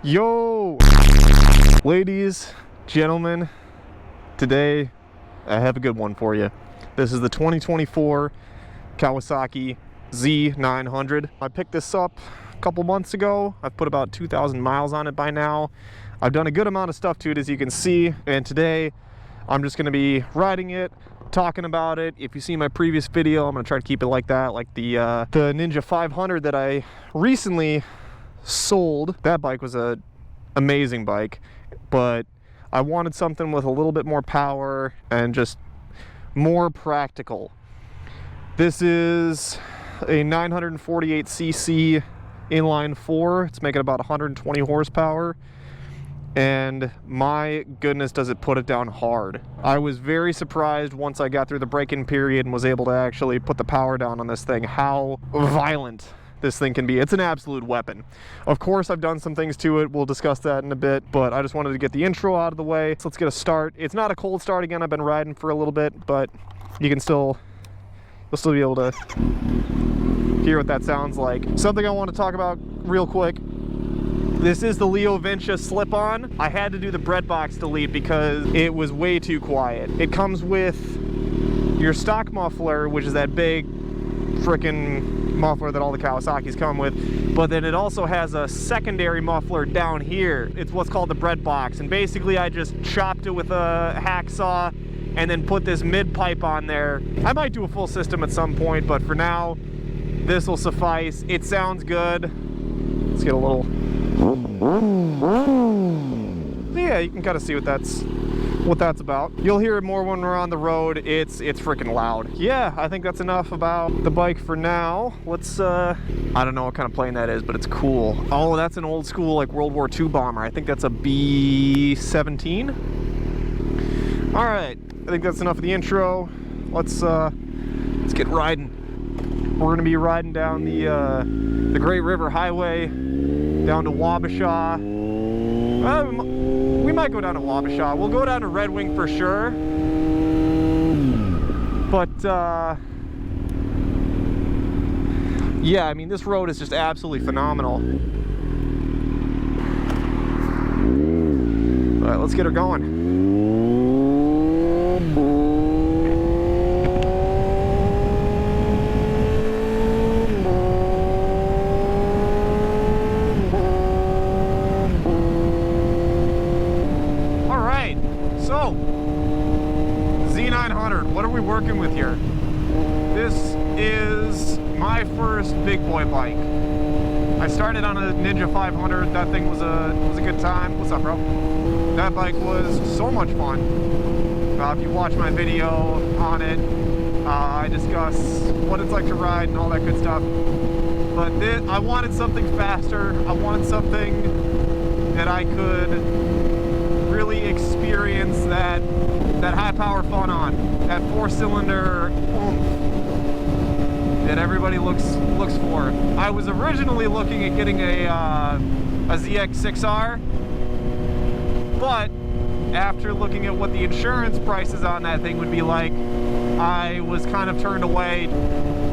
Yo! Ladies, gentlemen, today I have a good one for you. This is the 2024 Kawasaki Z900. I picked this up a couple months ago. I've put about 2,000 miles on it by now. I've done a good amount of stuff to it, as you can see, and today I'm just going to be riding it, talking about it. If you see my previous video, I'm going to try to keep it like that, like the Ninja 500 that I recently sold. That bike was a amazing bike, but I wanted something with a little bit more power and just more practical. This is a 948cc inline 4. It's making about 120 horsepower, and my goodness does it put it down hard. I was very surprised once I got through the break-in period and was able to actually put the power down on this thing, how violent this thing can be. It's an absolute weapon. Of course, I've done some things to it. We'll discuss that in a bit, but I just wanted to get the intro out of the way. So let's get a start. It's not a cold start. Again, I've been riding for a little bit, but you can you'll still be able to hear what that sounds like. Something I want to talk about real quick. This is the Leo Vincia slip-on. I had to do the breadbox delete because it was way too quiet. It comes with your stock muffler, which is that big frickin' muffler that all the Kawasaki's come with, but then it also has a secondary muffler down here. It's what's called the breadbox, and basically I just chopped it with a hacksaw and then put this mid pipe on there. I might do a full system at some point, but for now this will suffice. It sounds good. Let's get a little, yeah, you can kind of see what that's about. You'll hear it more when we're on the road. It's freaking loud. Yeah, I think that's enough about the bike for now. Let's I don't know what kind of plane that is, but it's cool. Oh, that's an old school like World War II bomber. I think that's a B-17. All right, I think that's enough of the intro. Let's get riding. We're gonna be riding down the Great River Highway down to Wabasha. We might go down to Wabasha. We'll go down to Red Wing for sure. But yeah, I mean, this road is just absolutely phenomenal. All right, let's get her going. So, Z900, what are we working with here? This is my first big boy bike. I started on a Ninja 500. That thing was a good time. What's up, bro? That bike was so much fun. If you watch my video on it, I discuss what it's like to ride and all that good stuff. But I wanted something faster. I wanted something that I could really experience that high power fun on, that 4-cylinder oomph that everybody looks for. I was originally looking at getting a ZX6R, but after looking at what the insurance prices on that thing would be like, I was kind of turned away.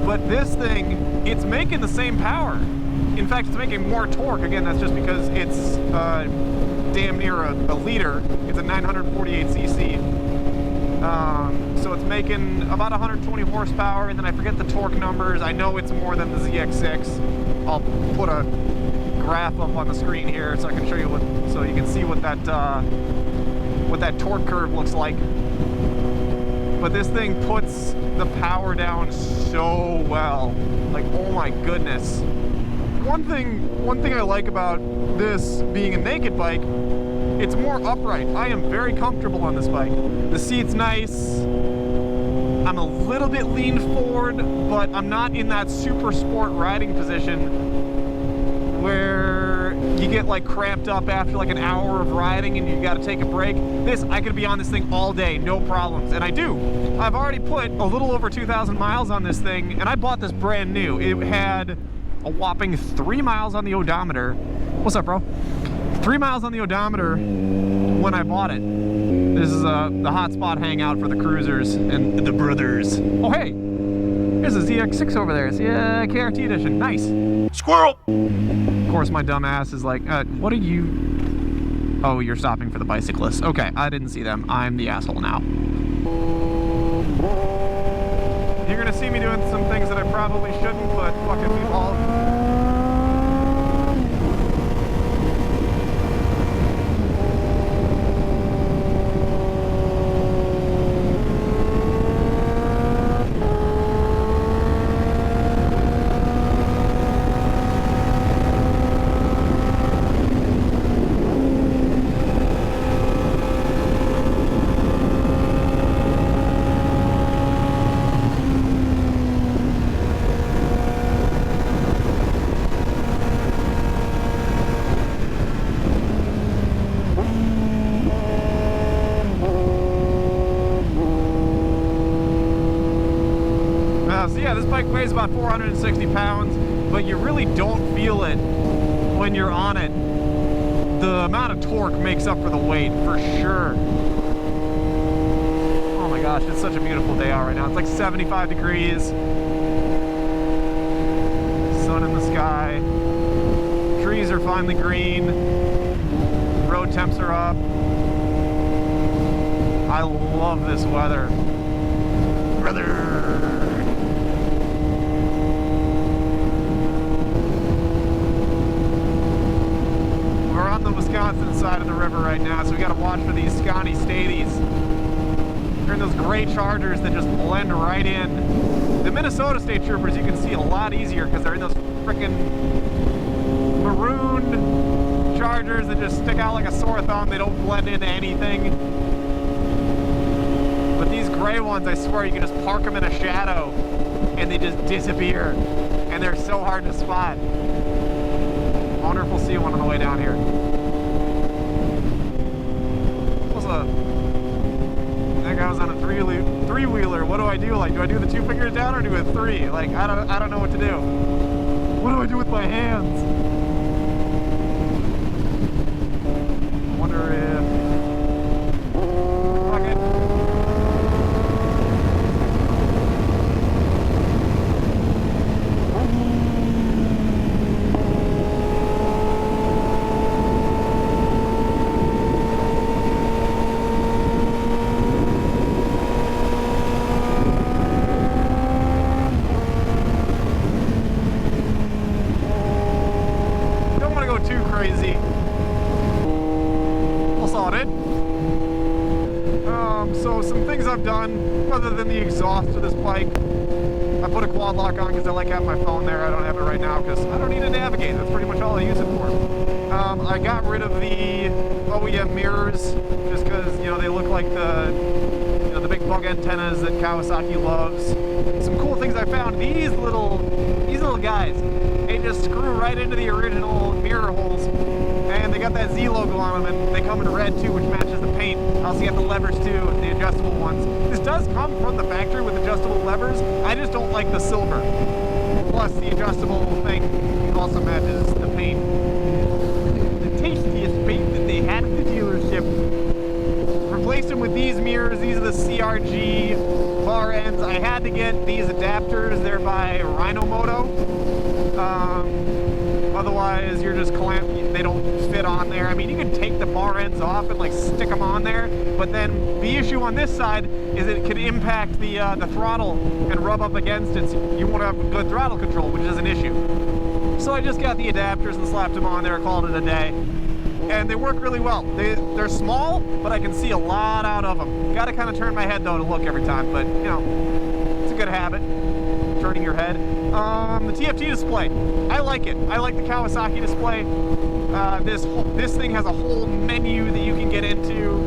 But this thing, it's making the same power. In fact, it's making more torque. Again, that's just because it's damn near a liter. It's a 948cc. So it's making about 120 horsepower, and then I forget the torque numbers. I know it's more than the ZX6. I'll put a graph up on the screen here so I can show you so you can see what that torque curve looks like. But this thing puts the power down so well. Like, oh my goodness. One thing I like about this being a naked bike, it's more upright. I am very comfortable on this bike. The seat's nice. I'm a little bit leaned forward, but I'm not in that super sport riding position where you get like cramped up after like an hour of riding and you gotta take a break. I could be on this thing all day, no problems, and I do. I've already put a little over 2,000 miles on this thing, and I bought this brand new. It had a whopping 3 miles on the odometer. What's up, bro? 3 miles on the odometer when I bought it. This is the hotspot hangout for the cruisers and the brothers. Oh, hey, there's a ZX6 over there. It's the KRT edition. Nice. Squirrel. Of course, my dumb ass is like, what are you... Oh, you're stopping for the bicyclists. Okay, I didn't see them. I'm the asshole now. You're gonna see me doing some things that I probably shouldn't, but fucking we've all... So yeah, this bike weighs about 460 pounds, but you really don't feel it when you're on it. The amount of torque makes up for the weight, for sure. Oh my gosh, it's such a beautiful day out right now. It's like 75 degrees. Sun in the sky. Trees are finally green. Road temps are up. I love this weather. We're on the Wisconsin side of the river right now, so we gotta watch for these Scotty Stadies. They're in those gray Chargers that just blend right in. The Minnesota State Troopers you can see a lot easier because they're in those frickin' maroon Chargers that just stick out like a sore thumb. They don't blend into anything. But these gray ones, I swear, you can just park them in a shadow and they just disappear. And they're so hard to spot. I wonder if we'll see one on the way down here. What's up? That guy was on a three-wheeler. What do I do? Like, do I do the 2 fingers down or do a 3? Like, I don't know what to do. What do I do with my hands? I wonder if... Fuck it. Too crazy. All sorted. So some things I've done, other than the exhaust of this bike, I put a quad lock on because I like having my phone there. I don't have it right now because I don't need to navigate. That's pretty much all I use it for. I got rid of the OEM mirrors just because, you know, they look like the big bug antennas that Kawasaki loves. Some cool things I found. These little guys. They just screw right into the original mirror holes, and they got that Z logo on them, and they come in red too, which matches the paint. I also got the levers too, the adjustable ones. This does come from the factory with adjustable levers. I just don't like the silver. Plus, the adjustable thing also matches the paint. The tastiest paint that they had at the dealership. Replaced them with these mirrors. These are the CRG bar ends. I had to get these adapters. They're by Rhinomoto. Otherwise, you're just they don't fit on there. I mean, you can take the bar ends off and like stick them on there, but then the issue on this side is it could impact the throttle and rub up against it. So you won't have good throttle control, which is an issue. So I just got the adapters and slapped them on there, called it a day. And they work really well. They're small, but I can see a lot out of them. Got to kind of turn my head though to look every time, but you know, it's a good habit. Turning your head. The TFT display, I like it. I like the Kawasaki display. This thing has a whole menu that you can get into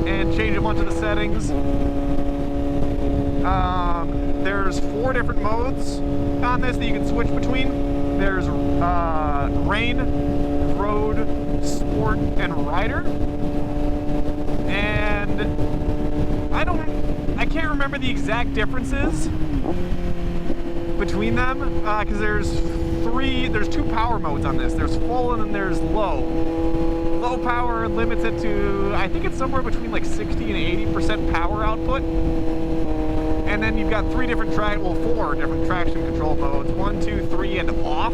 and change a bunch of the settings. There's 4 different modes on this that you can switch between. There's rain, road, sport, and rider. And I can't remember the exact differences between them because there's 2 power modes on this. There's full and then there's low. Low power limits it to, I think it's somewhere between like 60 and 80% power output. And then you've got 4 different traction control modes, 1, 2, 3, and off.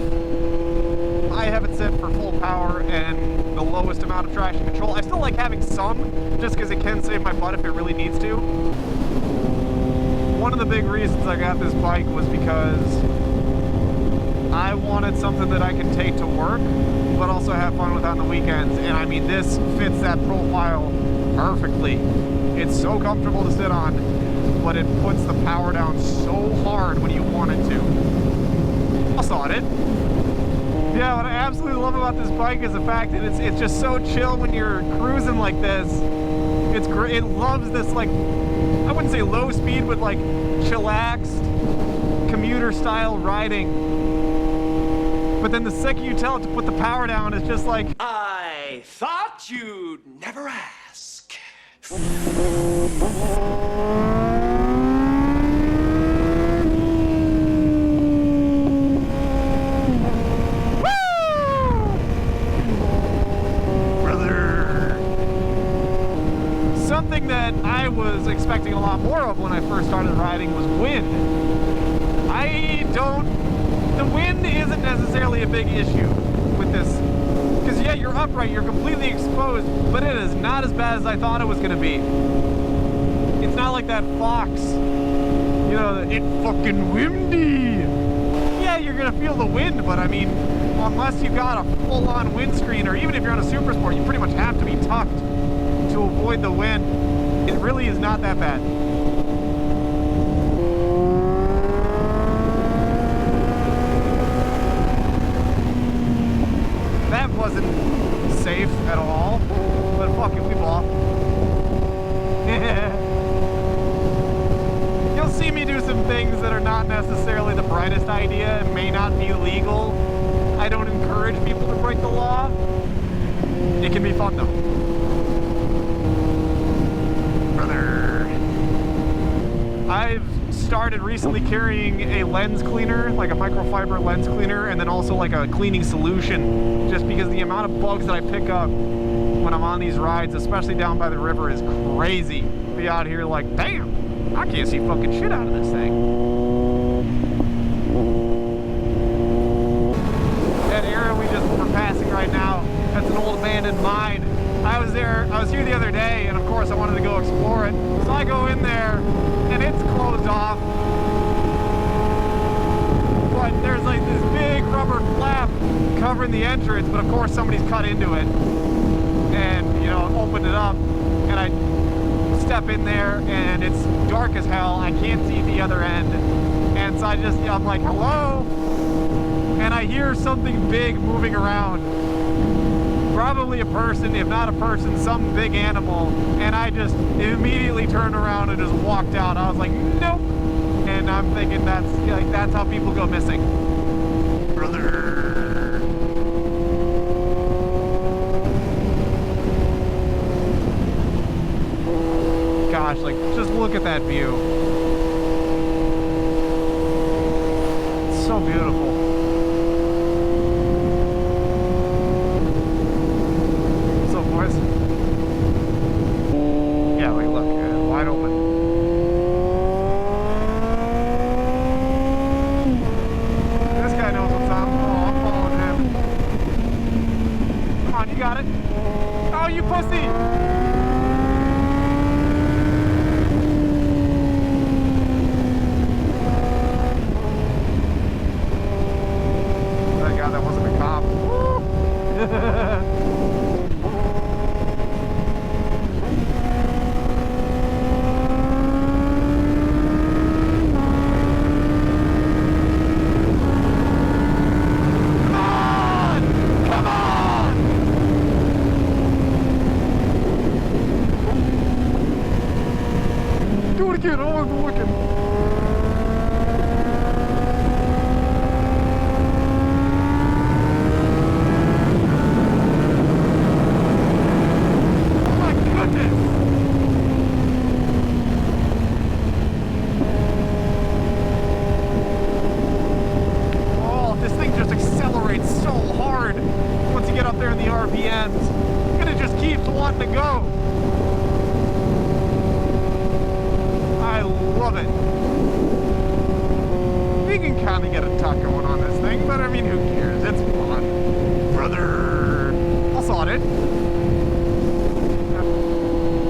I have it set for full power and the lowest amount of traction control. I still like having some, just because it can save my butt if it really needs to. One of the big reasons I got this bike was because I wanted something that I can take to work, but also have fun with on the weekends. And I mean, this fits that profile perfectly. It's so comfortable to sit on, but it puts the power down so hard when you want it to. I saw it. Yeah, what I absolutely love about this bike is the fact that it's just so chill when you're cruising like this. It's great. It loves this, like, I wouldn't say low speed, but like chillaxed commuter style riding. But then the second you tell it to put the power down, it's just like, I thought you'd never ask. Something that I was expecting a lot more of when I first started riding was wind. The wind isn't necessarily a big issue with this. Because yeah, you're upright, you're completely exposed, but it is not as bad as I thought it was going to be. It's not like that Fox, you know, it's fucking windy. Yeah, you're going to feel the wind, but I mean, unless you've got a full-on windscreen, or even if you're on a Super Sport, you pretty much have to be tucked to avoid the wind. It really is not that bad. That wasn't safe at all, but fuck it, we bought. You'll see me do some things that are not necessarily the brightest idea and may not be legal. I don't encourage people to break the law. It can be fun though. I've started recently carrying a lens cleaner, like a microfiber lens cleaner, and then also like a cleaning solution, just because the amount of bugs that I pick up when I'm on these rides, especially down by the river, is crazy. Be out here like, damn, I can't see fucking shit out of this thing. That area we're passing right now, that's an old abandoned mine. I was here the other day, and of course I wanted to go explore it. So I go in there, and it's closed off. But there's like this big rubber flap covering the entrance, but of course somebody's cut into it. And, you know, opened it up, and I step in there, and it's dark as hell. I can't see the other end. And so I'm like, hello? And I hear something big moving around. Probably a person, if not a person, some big animal, and I just immediately turned around and just walked out. I was like, nope. And I'm thinking that's how people go missing. Brother. Gosh, like, just look at that view. It's so beautiful. Yeah, like look, wide open. This guy knows what's up. Oh, I'm following him. Come on, you got it. Oh, you pussy! Thank God that wasn't a cop. Woo! Do it again, oh, I'm looking. Oh my goodness! Oh, this thing just accelerates so hard once you get up there in the RPMs. And it just keeps wanting to go. I love it. You can kind of get a tuck going on this thing, but I mean, who cares? It's fun. Brother! I saw it.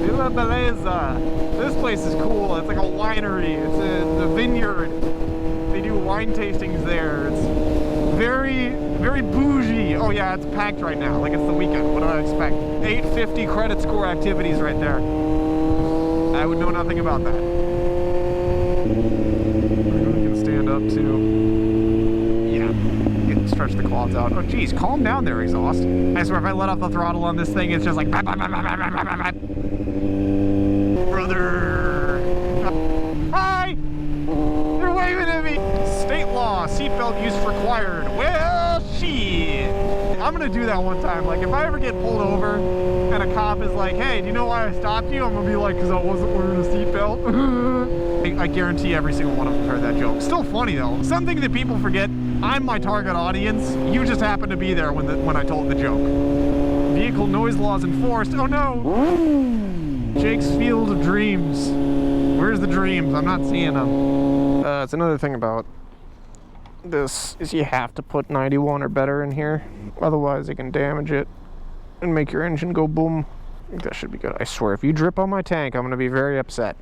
Villa Beleza. This place is cool. It's like a winery. It's a vineyard. They do wine tastings there. It's very, very bougie. Oh yeah, it's packed right now. Like it's the weekend. What do I expect? 850 credit score activities right there. I would know nothing about that. Everyone can stand up too. Yeah, stretch the quads out. Oh geez, calm down there, exhaust. I swear if I let off the throttle on this thing, it's just like brother. Hi! They're waving at me! State law, seatbelt use required. Well, shit. I'm gonna do that one time. Like, if I ever get pulled over and a cop is like, hey, do you know why I stopped you? I'm gonna be like, because I wasn't wearing a seatbelt. I guarantee every single one of them heard that joke. Still funny, though. Something that people forget, I'm my target audience. You just happened to be there when I told the joke. Vehicle noise laws enforced. Oh, no! Jake's Field of Dreams. Where's the dreams? I'm not seeing them. It's another thing about this is you have to put 91 or better in here. Otherwise, it can damage it and make your engine go boom. I think that should be good. I swear, if you drip on my tank, I'm going to be very upset.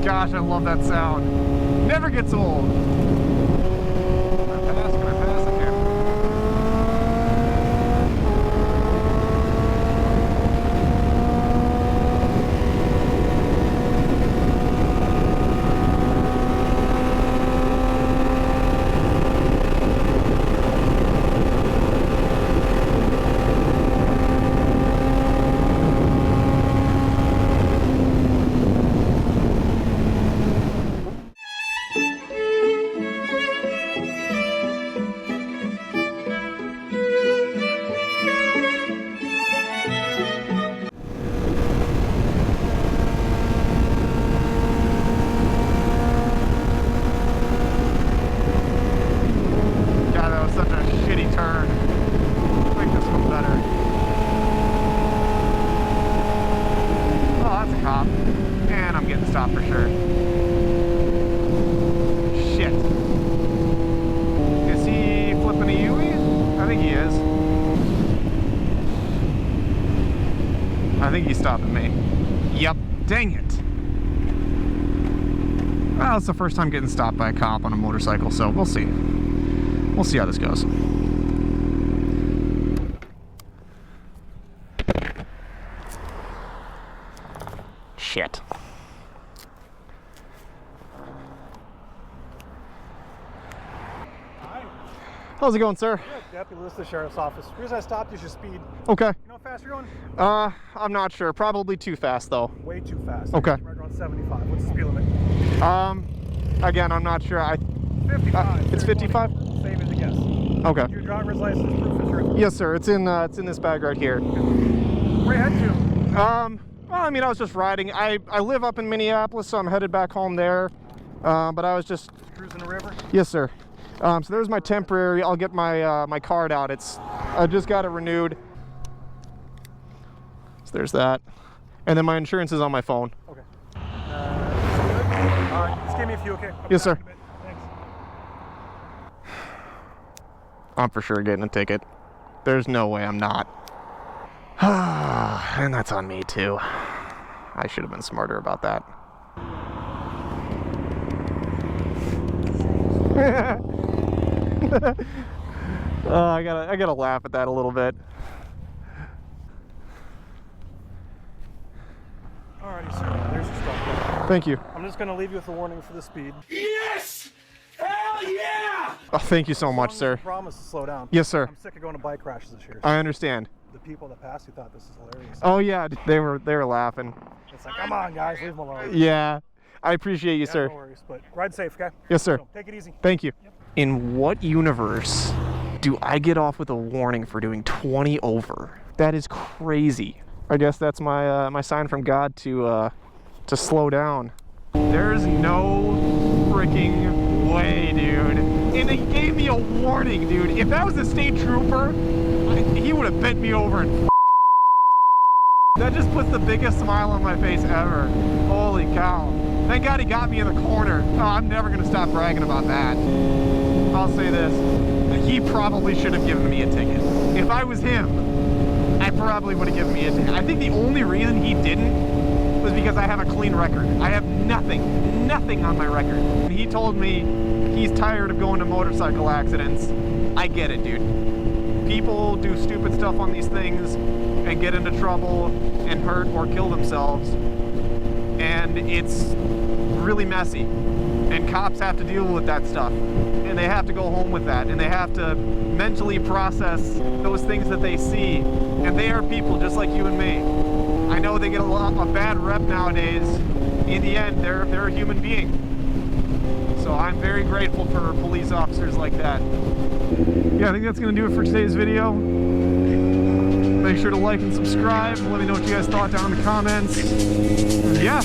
Gosh, I love that sound. Never gets old. Can I pass it here? Stop for sure. Shit. Is he flipping a Yui? I think he is. I think he's stopping me. Yep. Dang it. Well, it's the first time getting stopped by a cop on a motorcycle, so we'll see. We'll see how this goes. Shit. How's it going, sir? Good. Deputy List, the Sheriff's Office. The reason I stopped is your speed. Okay. You know how fast you're going? I'm not sure. Probably too fast, though. Way too fast. Okay. Right around 75. What's the speed limit? Again, I'm not sure. 55. It's 55? Same as a guess. Okay. Your driver's license proof is your... Yes, sir. It's in this bag right here. Where you headed to? Well, I mean, I was just riding. I live up in Minneapolis, so I'm headed back home there. But I was just... Cruising the river? Yes, sir. So there's my temporary. I'll get my my card out. I just got it renewed. So there's that, and then my insurance is on my phone. Okay. Just give me a few, okay? Yes, sir. Thanks. I'm for sure getting a ticket. There's no way I'm not. And that's on me too. I should have been smarter about that. I gotta laugh at that a little bit. Alrighty, sir. There's your stop. Thank you. I'm just gonna leave you with a warning for the speed. Yes! Hell yeah! Oh, thank you so much, sir. I promise to slow down. Yes, sir. I'm sick of going to bike crashes this year. I understand. The people that passed you thought this is hilarious. Oh yeah, they were laughing. It's like, come on, guys, leave them alone. Yeah, I appreciate you, Yeah, sir. no worries, but ride safe, okay? Yes, sir. So, take it easy. Thank you. Yep. In what universe do I get off with a warning for doing 20 over? That is crazy. I guess that's my my sign from God to slow down. There's no freaking way, dude. And he gave me a warning, dude. If that was a state trooper, he would have bent me over and that just puts the biggest smile on my face ever. Holy cow. Thank God he got me in the corner. Oh, I'm never going to stop bragging about that. I'll say this. He probably should have given me a ticket. If I was him, I probably would have given me a ticket. I think the only reason he didn't was because I have a clean record. I have nothing on my record. He told me he's tired of going to motorcycle accidents. I get it, dude. People do stupid stuff on these things and get into trouble and hurt or kill themselves. And it's really messy. And cops have to deal with that stuff. And they have to go home with that. And they have to mentally process those things that they see. And they are people just like you and me. I know they get a bad rep nowadays. In the end, they're a human being. So I'm very grateful for police officers like that. Yeah, I think that's going to do it for today's video. Make sure to like and subscribe. Let me know what you guys thought down in the comments. And yeah,